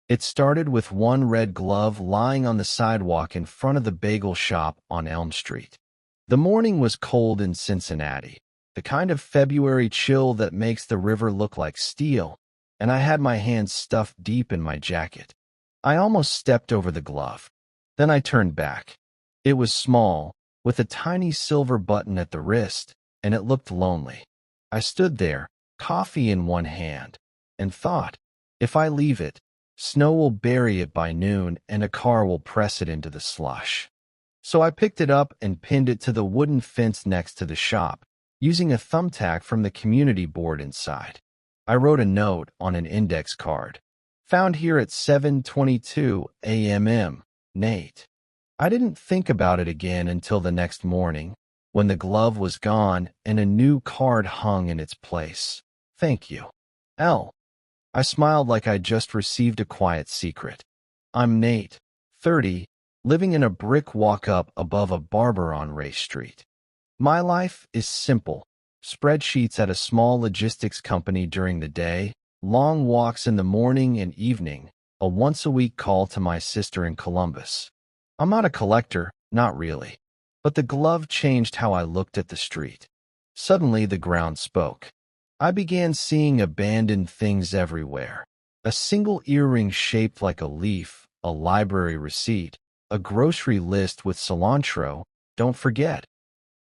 It started with one red glove lying on the sidewalk in front of the bagel shop on Elm Street. The morning was cold in Cincinnati, the kind of February chill that makes the river look like steel, and I had my hands stuffed deep in my jacket. I almost stepped over the glove. Then I turned back. It was small, with a tiny silver button at the wrist, and it looked lonely. I stood there, coffee in one hand, and thought, if I leave it, snow will bury it by noon and a car will press it into the slush. So I picked it up and pinned it to the wooden fence next to the shop, using a thumbtack from the community board inside. I wrote a note on an index card. Found here at 7:22 a.m. Nate. I didn't think about it again until the next morning, when the glove was gone and a new card hung in its place. Thank you. L. I smiled like I'd just received a quiet secret. I'm Nate, 30, living in a brick walk-up above a barber on Ray Street. My life is simple. Spreadsheets at a small logistics company during the day, long walks in the morning and evening, a once-a-week call to my sister in Columbus. I'm not a collector, not really. But the glove changed how I looked at the street. Suddenly the ground spoke. I began seeing abandoned things everywhere. A single earring shaped like a leaf, a library receipt, a grocery list with cilantro, don't forget,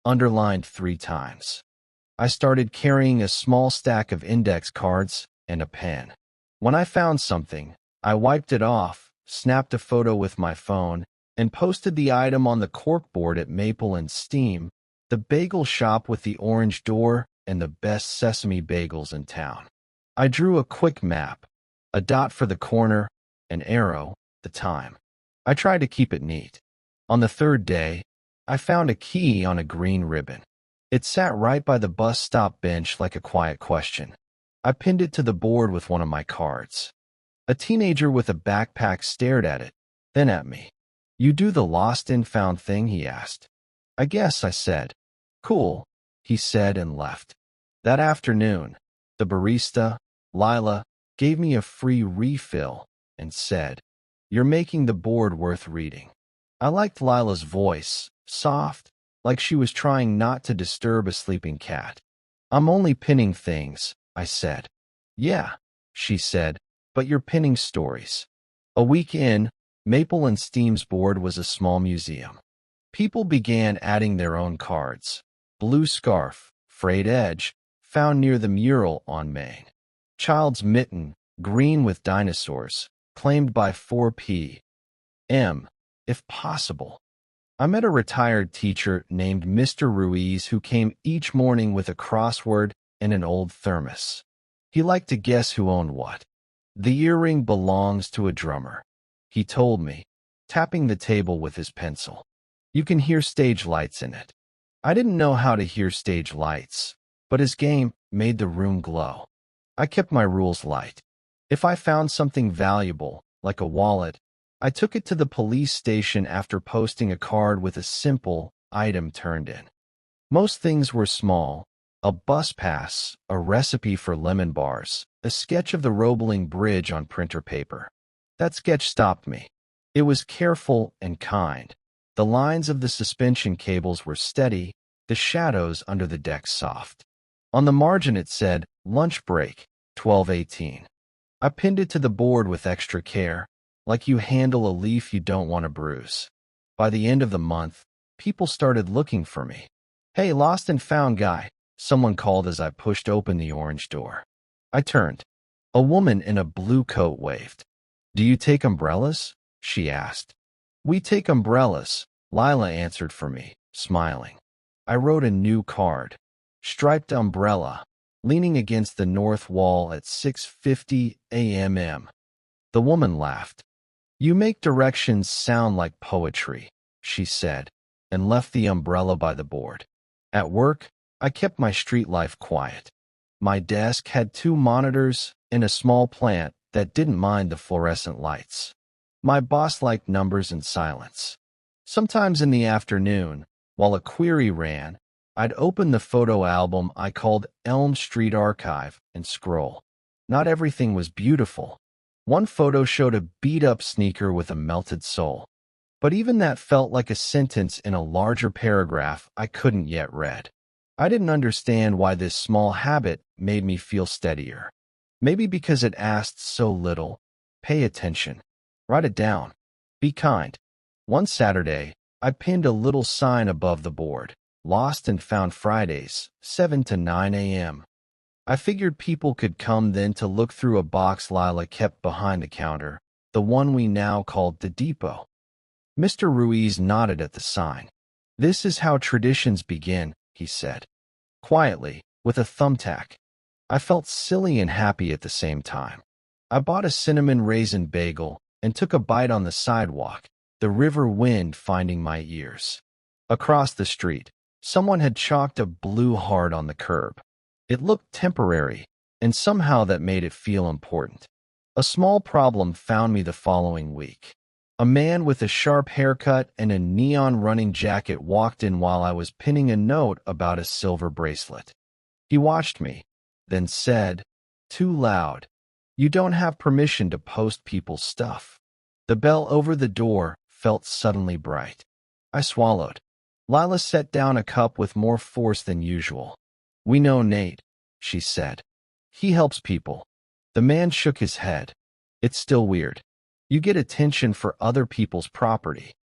underlined 3 times. I started carrying a small stack of index cards and a pen. When I found something, I wiped it off, snapped a photo with my phone, and posted the item on the corkboard at Maple and Steam, the bagel shop with the orange door and the best sesame bagels in town. I drew a quick map, a dot for the corner, an arrow, the time. I tried to keep it neat. On the 3rd day, I found a key on a green ribbon. It sat right by the bus stop bench like a quiet question. I pinned it to the board with one of my cards. A teenager with a backpack stared at it, then at me. You do the lost and found thing, he asked. I guess, I said. Cool, he said and left. That afternoon, the barista, Lila, gave me a free refill and said, You're making the board worth reading. I liked Lila's voice, soft, like she was trying not to disturb a sleeping cat. I'm only pinning things, I said. Yeah, she said, but you're pinning stories. A week in, Maple and Steam's board was a small museum. People began adding their own cards. Blue scarf, frayed edge, found near the mural on Main. Child's mitten, green with dinosaurs, claimed by 4P.M., if possible. I met a retired teacher named Mr. Ruiz who came each morning with a crossword and an old thermos. He liked to guess who owned what. The earring belongs to a drummer, he told me, tapping the table with his pencil. You can hear stage lights in it. I didn't know how to hear stage lights, but his game made the room glow. I kept my rules light. If I found something valuable, like a wallet, I took it to the police station after posting a card with a simple item turned in. Most things were small: a bus pass, a recipe for lemon bars, a sketch of the Roebling Bridge on printer paper. That sketch stopped me. It was careful and kind. The lines of the suspension cables were steady, the shadows under the deck soft. On the margin it said, lunch break, 12:18. I pinned it to the board with extra care, like you handle a leaf you don't want to bruise. By the end of the month, people started looking for me. Hey, lost and found guy, someone called as I pushed open the orange door. I turned. A woman in a blue coat waved. Do you take umbrellas? She asked. We take umbrellas, Lila answered for me, smiling. I wrote a new card. Striped umbrella, leaning against the north wall at 6:50 a.m. The woman laughed. You make directions sound like poetry, she said, and left the umbrella by the board. At work, I kept my street life quiet. My desk had 2 monitors and a small plant that didn't mind the fluorescent lights. My boss liked numbers and silence. Sometimes in the afternoon, while a query ran, I'd open the photo album I called Elm Street Archive and scroll. Not everything was beautiful. One photo showed a beat-up sneaker with a melted sole. But even that felt like a sentence in a larger paragraph I couldn't yet read. I didn't understand why this small habit made me feel steadier. Maybe because it asked so little. Pay attention. Write it down. Be kind. One Saturday, I pinned a little sign above the board. Lost and found Fridays, 7 to 9 a.m. I figured people could come then to look through a box Lila kept behind the counter, the one we now called the depot. Mr. Ruiz nodded at the sign. "This is how traditions begin," he said. Quietly, with a thumbtack. I felt silly and happy at the same time. I bought a cinnamon raisin bagel and took a bite on the sidewalk, the river wind finding my ears. Across the street, someone had chalked a blue heart on the curb. It looked temporary, and somehow that made it feel important. A small problem found me the following week. A man with a sharp haircut and a neon running jacket walked in while I was pinning a note about a silver bracelet. He watched me, then said, too loud, "You don't have permission to post people's stuff." The bell over the door felt suddenly bright. I swallowed. Lila set down a cup with more force than usual. "We know Nate," she said. "He helps people." The man shook his head. "It's still weird. You get attention for other people's property."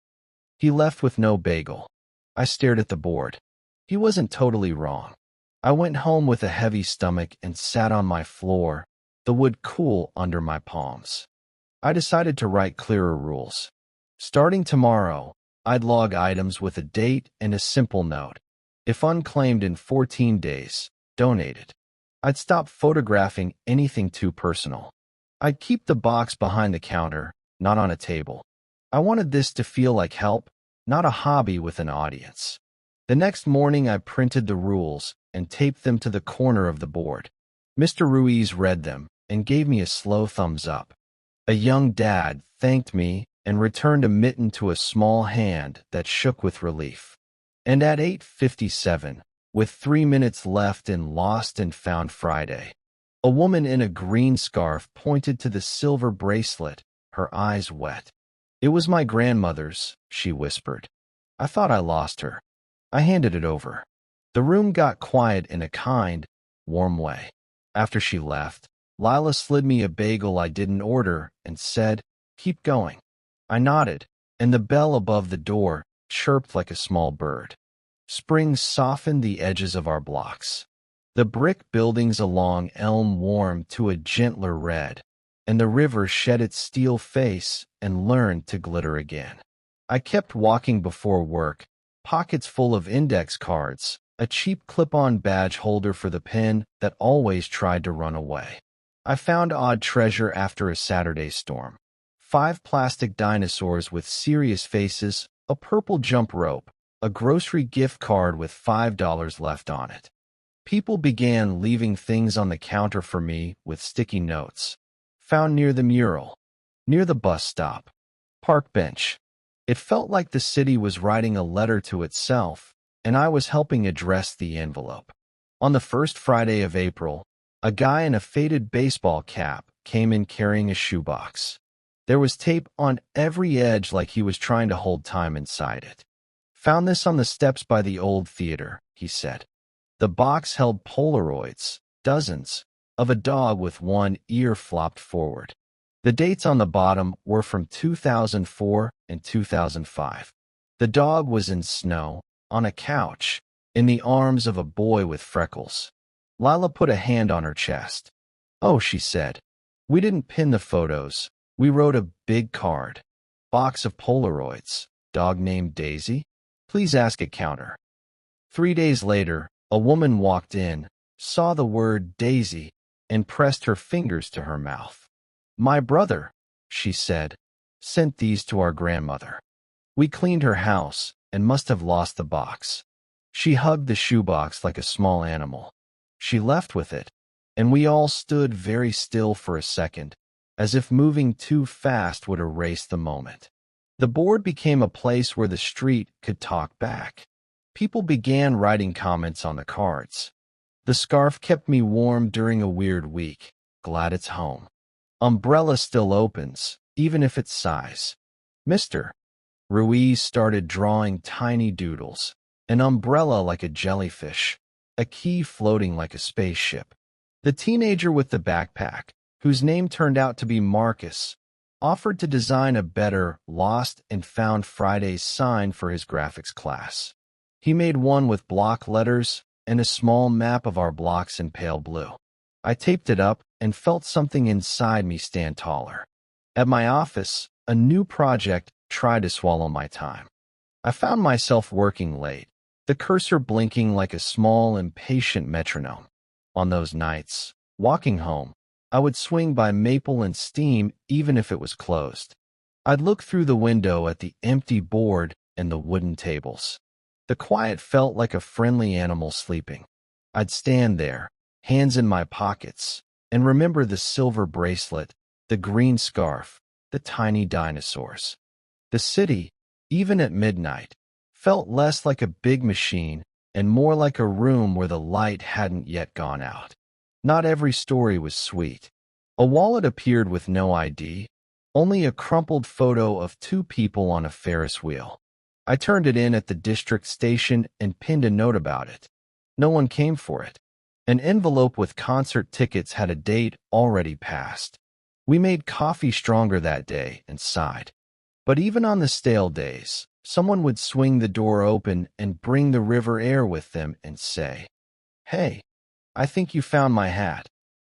He left with no bagel. I stared at the board. He wasn't totally wrong. I went home with a heavy stomach and sat on my floor, the wood cool under my palms. I decided to write clearer rules. Starting tomorrow, I'd log items with a date and a simple note. If unclaimed in 14 days, donate it. I'd stop photographing anything too personal. I'd keep the box behind the counter, not on a table. I wanted this to feel like help, not a hobby with an audience. The next morning I printed the rules and taped them to the corner of the board. Mr. Ruiz read them and gave me a slow thumbs up. A young dad thanked me and returned a mitten to a small hand that shook with relief. And at 8:57, with 3 minutes left in Lost and Found Friday, a woman in a green scarf pointed to the silver bracelet, her eyes wet. "It was my grandmother's," she whispered. "I thought I lost her." I handed it over. The room got quiet in a kind, warm way. After she left, Lila slid me a bagel I didn't order and said, "Keep going." I nodded, and the bell above the door chirped like a small bird. Spring softened the edges of our blocks. The brick buildings along Elm warmed to a gentler red, and the river shed its steel face and learned to glitter again. I kept walking before work, pockets full of index cards, a cheap clip-on badge holder for the pen that always tried to run away. I found odd treasure after a Saturday storm. 5 plastic dinosaurs with serious faces, a purple jump rope, a grocery gift card with $5 left on it. People began leaving things on the counter for me with sticky notes. Found near the mural, near the bus stop, park bench. It felt like the city was writing a letter to itself, and I was helping address the envelope. On the first Friday of April, a guy in a faded baseball cap came in carrying a shoebox. There was tape on every edge like he was trying to hold time inside it. "Found this on the steps by the old theater," he said. The box held Polaroids, dozens, of a dog with one ear flopped forward. The dates on the bottom were from 2004 and 2005. The dog was in snow, on a couch, in the arms of a boy with freckles. Lila put a hand on her chest. "Oh," she said. "We didn't pin the photos. We wrote a big card. Box of Polaroids. Dog named Daisy? Please ask at counter." 3 days later, a woman walked in, saw the word Daisy, and pressed her fingers to her mouth. "My brother," she said, "sent these to our grandmother. We cleaned her house and must have lost the box." She hugged the shoebox like a small animal. She left with it, and we all stood very still for a second, as if moving too fast would erase the moment. The board became a place where the street could talk back. People began writing comments on the cards. "The scarf kept me warm during a weird week. Glad it's home." Umbrella still opens, even if it's size. Mr. Ruiz started drawing tiny doodles, an umbrella like a jellyfish, a key floating like a spaceship. The teenager with the backpack, whose name turned out to be Marcus, offered to design a better Lost and Found Fridays sign for his graphics class. He made one with block letters and a small map of our blocks in pale blue. I taped it up and felt something inside me stand taller. At my office, a new project tried to swallow my time. I found myself working late, the cursor blinking like a small, impatient metronome. On those nights, walking home, I would swing by Maple and Steam even if it was closed. I'd look through the window at the empty board and the wooden tables. The quiet felt like a friendly animal sleeping. I'd stand there, hands in my pockets, and remember the silver bracelet, the green scarf, the tiny dinosaurs. The city, even at midnight, felt less like a big machine and more like a room where the light hadn't yet gone out. Not every story was sweet. A wallet appeared with no ID, only a crumpled photo of two people on a Ferris wheel. I turned it in at the district station and pinned a note about it. No one came for it. An envelope with concert tickets had a date already passed. We made coffee stronger that day and sighed. But even on the stale days, someone would swing the door open and bring the river air with them and say, "Hey, I think you found my hat."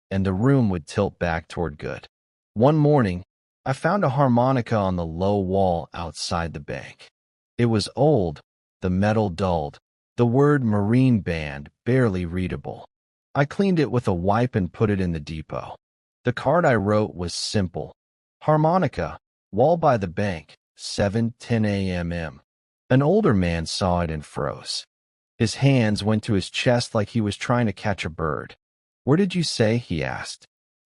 And the room would tilt back toward good. One morning, I found a harmonica on the low wall outside the bank. It was old, the metal dulled, the word Marine Band barely readable. I cleaned it with a wipe and put it in the depot. The card I wrote was simple. Harmonica, wall by the bank, 7:10 a.m. An older man saw it and froze. His hands went to his chest like he was trying to catch a bird. "Where did you say?" he asked.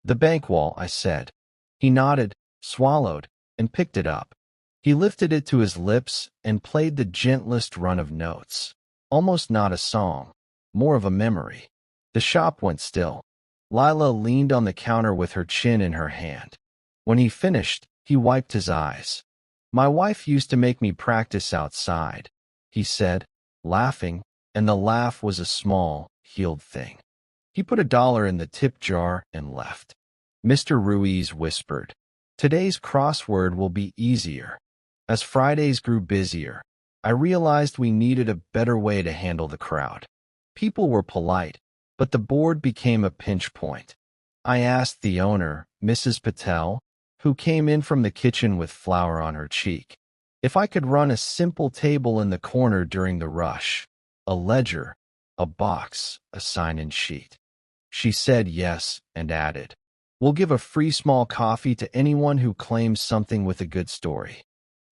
"The bank wall," I said. He nodded, swallowed, and picked it up. He lifted it to his lips and played the gentlest run of notes. Almost not a song, more of a memory. The shop went still. Lila leaned on the counter with her chin in her hand. When he finished, he wiped his eyes. "My wife used to make me practice outside," he said, laughing, and the laugh was a small, healed thing. He put $1 in the tip jar and left. Mr. Ruiz whispered, "Today's crossword will be easier." As Fridays grew busier, I realized we needed a better way to handle the crowd. People were polite, but the board became a pinch point. I asked the owner, Mrs. Patel, who came in from the kitchen with flour on her cheek, if I could run a simple table in the corner during the rush, a ledger, a box, a sign-in sheet. She said yes and added, "We'll give a free small coffee to anyone who claims something with a good story."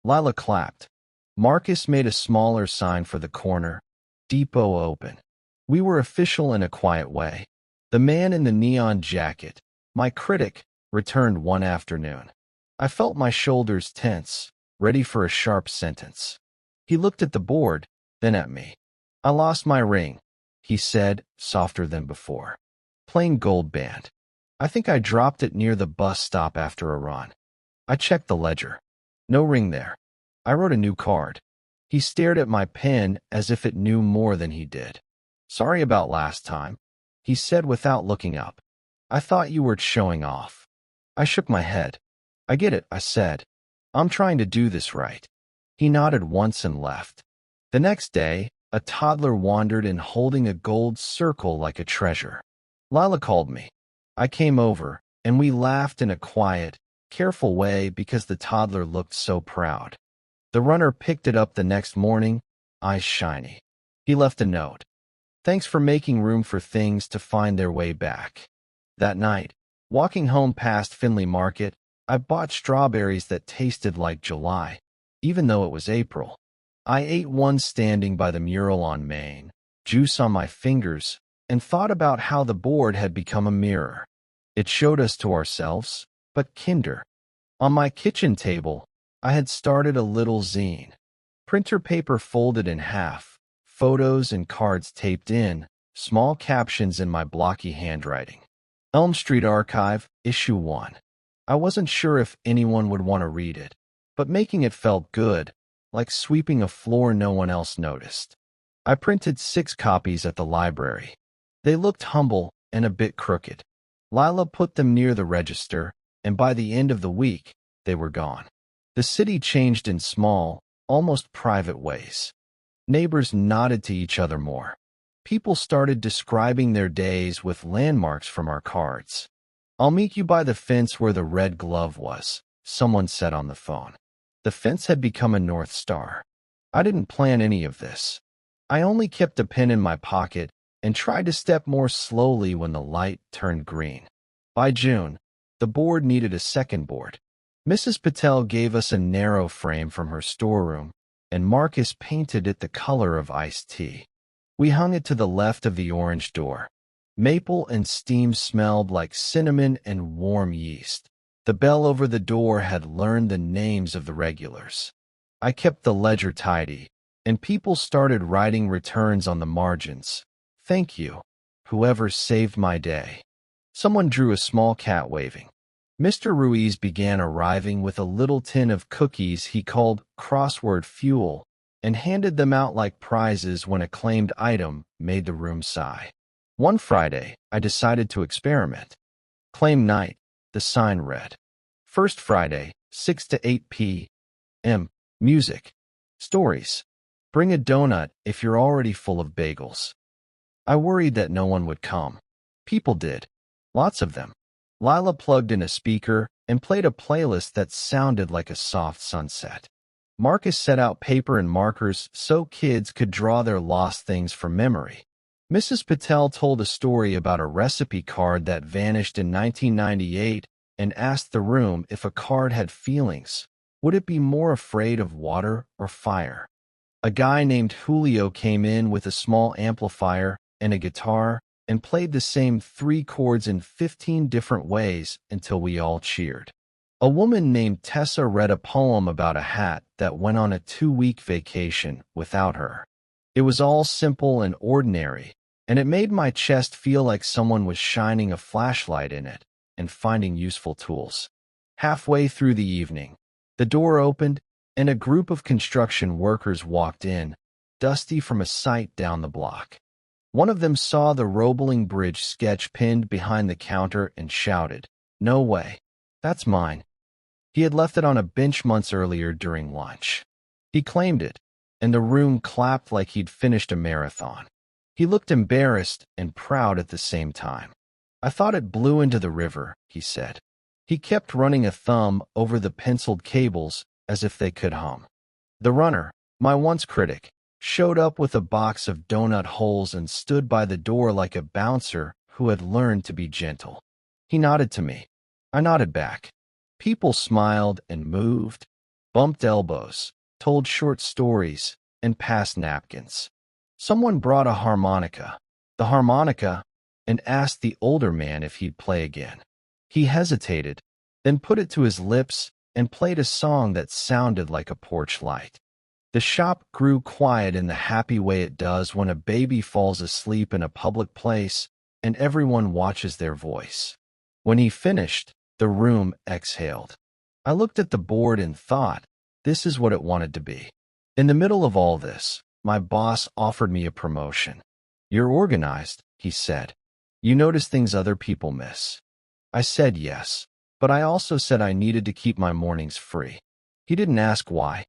Lila clapped. Marcus made a smaller sign for the corner, "Depot open." We were official in a quiet way. The man in the neon jacket, my critic, returned one afternoon. I felt my shoulders tense, ready for a sharp sentence. He looked at the board, then at me. "I lost my ring," he said, softer than before. "Plain gold band. I think I dropped it near the bus stop after a run." I checked the ledger. No ring there. I wrote a new card. He stared at my pen as if it knew more than he did. "Sorry about last time," he said without looking up. "I thought you were showing off." I shook my head. "I get it," I said. "I'm trying to do this right." He nodded once and left. The next day, a toddler wandered in holding a gold circle like a treasure. Lila called me. I came over, and we laughed in a quiet, careful way because the toddler looked so proud. The runner picked it up the next morning, eyes shiny. He left a note. "Thanks for making room for things to find their way back." That night, walking home past Findlay Market, I bought strawberries that tasted like July, even though it was April. I ate one standing by the mural on Main, juice on my fingers, and thought about how the board had become a mirror. It showed us to ourselves, but kinder. On my kitchen table, I had started a little zine. Printer paper folded in half, photos and cards taped in, small captions in my blocky handwriting. Elm Street Archive, Issue 1. I wasn't sure if anyone would want to read it, but making it felt good, like sweeping a floor no one else noticed. I printed 6 copies at the library. They looked humble and a bit crooked. Lila put them near the register, and by the end of the week, they were gone. The city changed in small, almost private ways. Neighbors nodded to each other more. People started describing their days with landmarks from our cards. "I'll meet you by the fence where the red glove was," someone said on the phone. The fence had become a North Star. I didn't plan any of this. I only kept a pen in my pocket and tried to step more slowly when the light turned green. By June, the board needed a second board. Mrs. Patel gave us a narrow frame from her storeroom, and Marcus painted it the color of iced tea. We hung it to the left of the orange door. Maple and steam smelled like cinnamon and warm yeast. The bell over the door had learned the names of the regulars. I kept the ledger tidy, and people started writing returns on the margins. "Thank you, whoever saved my day." Someone drew a small cat waving. Mr. Ruiz began arriving with a little tin of cookies he called crossword fuel and handed them out like prizes when a claimed item made the room sigh. One Friday, I decided to experiment. Claim night, the sign read. First Friday, 6 to 8 p.m. Music. Stories. Bring a donut if you're already full of bagels. I worried that no one would come. People did. Lots of them. Lila plugged in a speaker and played a playlist that sounded like a soft sunset. Marcus set out paper and markers so kids could draw their lost things from memory. Mrs. Patel told a story about a recipe card that vanished in 1998 and asked the room if a card had feelings. Would it be more afraid of water or fire? A guy named Julio came in with a small amplifier and a guitar and played the same 3 chords in 15 different ways until we all cheered. A woman named Tessa read a poem about a hat that went on a 2-week vacation without her. It was all simple and ordinary, and it made my chest feel like someone was shining a flashlight in it and finding useful tools. Halfway through the evening, the door opened and a group of construction workers walked in, dusty from a site down the block. One of them saw the Roebling Bridge sketch pinned behind the counter and shouted, "No way. That's mine." He had left it on a bench months earlier during lunch. He claimed it, and the room clapped like he'd finished a marathon. He looked embarrassed and proud at the same time. "I thought it blew into the river," he said. He kept running a thumb over the penciled cables as if they could hum. The runner, my once critic, showed up with a box of donut holes and stood by the door like a bouncer who had learned to be gentle. He nodded to me. I nodded back. People smiled and moved, bumped elbows, told short stories, and passed napkins. Someone brought a harmonica, and asked the older man if he'd play again. He hesitated, then put it to his lips and played a song that sounded like a porch light. The shop grew quiet in the happy way it does when a baby falls asleep in a public place and everyone watches their voice. When he finished, the room exhaled. I looked at the board and thought, this is what it wanted to be. In the middle of all this, my boss offered me a promotion. "You're organized," he said. "You notice things other people miss." I said yes, but I also said I needed to keep my mornings free. He didn't ask why.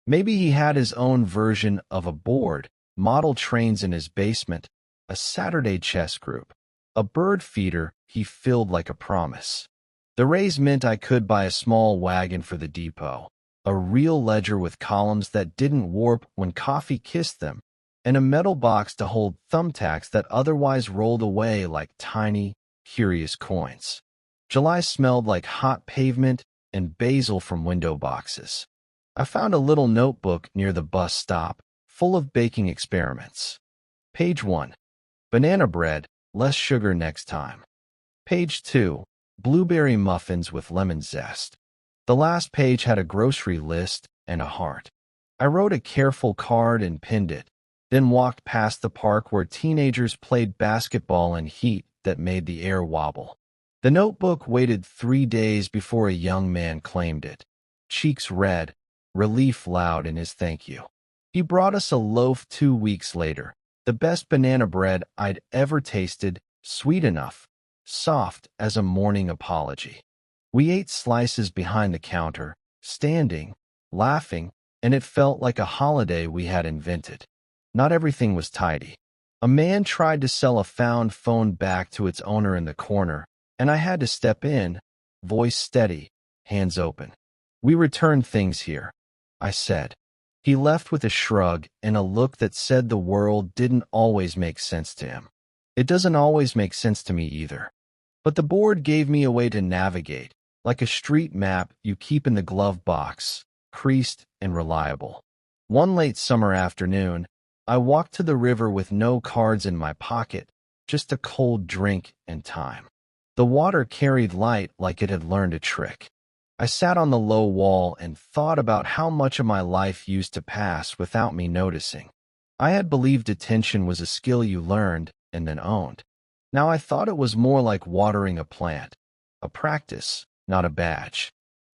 Maybe he had his own version of a board, model trains in his basement, a Saturday chess group, a bird feeder he filled like a promise. The raise meant I could buy a small wagon for the depot, a real ledger with columns that didn't warp when coffee kissed them, and a metal box to hold thumbtacks that otherwise rolled away like tiny, curious coins. July smelled like hot pavement and basil from window boxes. I found a little notebook near the bus stop, full of baking experiments. Page 1. Banana bread, less sugar next time. Page 2. Blueberry muffins with lemon zest. The last page had a grocery list and a heart. I wrote a careful card and pinned it, then walked past the park where teenagers played basketball in heat that made the air wobble. The notebook waited 3 days before a young man claimed it. Cheeks red, relief loud in his thank you. He brought us a loaf 2 weeks later, the best banana bread I'd ever tasted, sweet enough, soft as a morning apology. We ate slices behind the counter, standing, laughing, and it felt like a holiday we had invented. Not everything was tidy. A man tried to sell a found phone back to its owner in the corner, and I had to step in, voice steady, hands open. "We returned things here," I said. He left with a shrug and a look that said the world didn't always make sense to him. It doesn't always make sense to me either. But the board gave me a way to navigate, like a street map you keep in the glove box, creased and reliable. One late summer afternoon, I walked to the river with no cards in my pocket, just a cold drink and time. The water carried light like it had learned a trick. I sat on the low wall and thought about how much of my life used to pass without me noticing. I had believed attention was a skill you learned and then owned. Now I thought it was more like watering a plant, a practice, not a badge.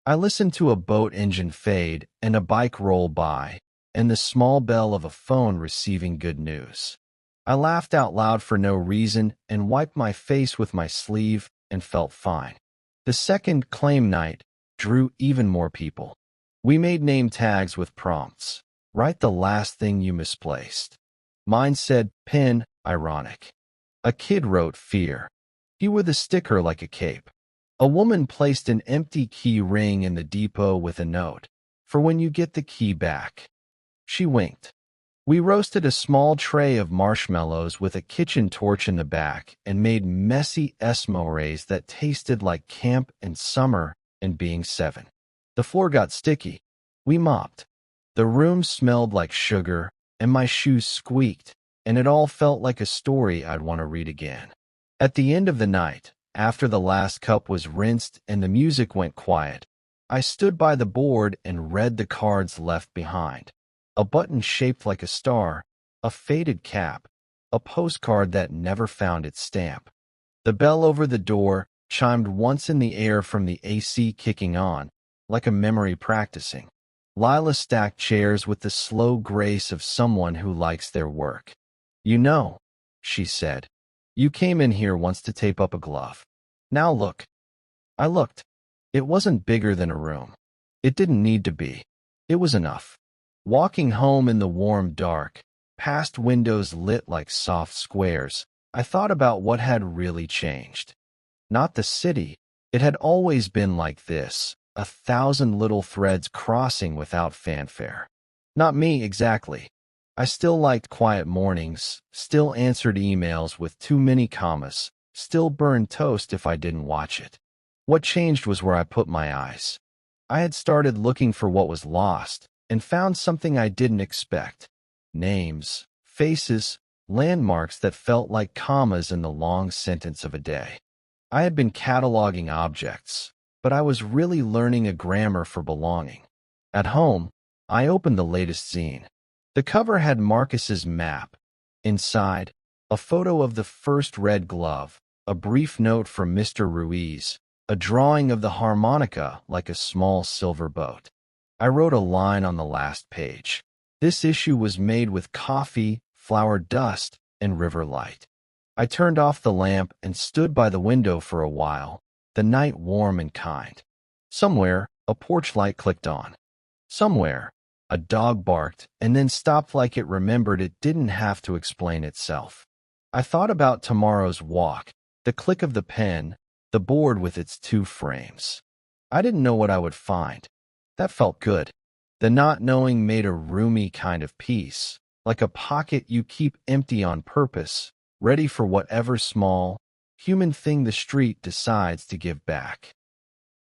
I listened to a boat engine fade and a bike roll by, and the small bell of a phone receiving good news. I laughed out loud for no reason and wiped my face with my sleeve and felt fine. The second claim night drew even more people. We made name tags with prompts. Write the last thing you misplaced. Mine said pin, ironic. A kid wrote fear. He wore the sticker like a cape. A woman placed an empty key ring in the depot with a note, for when you get the key back. She winked. We roasted a small tray of marshmallows with a kitchen torch in the back and made messy esmores that tasted like camp and summer and being 7. The floor got sticky. We mopped. The room smelled like sugar, and my shoes squeaked, and it all felt like a story I'd want to read again. At the end of the night, after the last cup was rinsed and the music went quiet, I stood by the board and read the cards left behind. A button shaped like a star, a faded cap, a postcard that never found its stamp. The bell over the door chimed once in the air from the AC kicking on, like a memory practicing. Lila stacked chairs with the slow grace of someone who likes their work. "You know," she said, "you came in here once to tape up a glove. Now look." I looked. It wasn't bigger than a room. It didn't need to be. It was enough. Walking home in the warm dark, past windows lit like soft squares, I thought about what had really changed. Not the city. It had always been like this, 1,000 little threads crossing without fanfare. Not me exactly. I still liked quiet mornings, still answered emails with too many commas, still burned toast if I didn't watch it. What changed was where I put my eyes. I had started looking for what was lost, and found something I didn't expect. Names, faces, landmarks that felt like commas in the long sentence of a day. I had been cataloging objects, but I was really learning a grammar for belonging. At home, I opened the latest zine. The cover had Marcus's map. Inside, a photo of the first red glove, a brief note from Mr. Ruiz, a drawing of the harmonica like a small silver boat. I wrote a line on the last page. This issue was made with coffee, flower dust, and river light. I turned off the lamp and stood by the window for a while, the night warm and kind. Somewhere, a porch light clicked on. Somewhere, a dog barked and then stopped like it remembered it didn't have to explain itself. I thought about tomorrow's walk, the click of the pen, the board with its 2 frames. I didn't know what I would find. That felt good. The not knowing made a roomy kind of peace, like a pocket you keep empty on purpose, ready for whatever small, human thing the street decides to give back.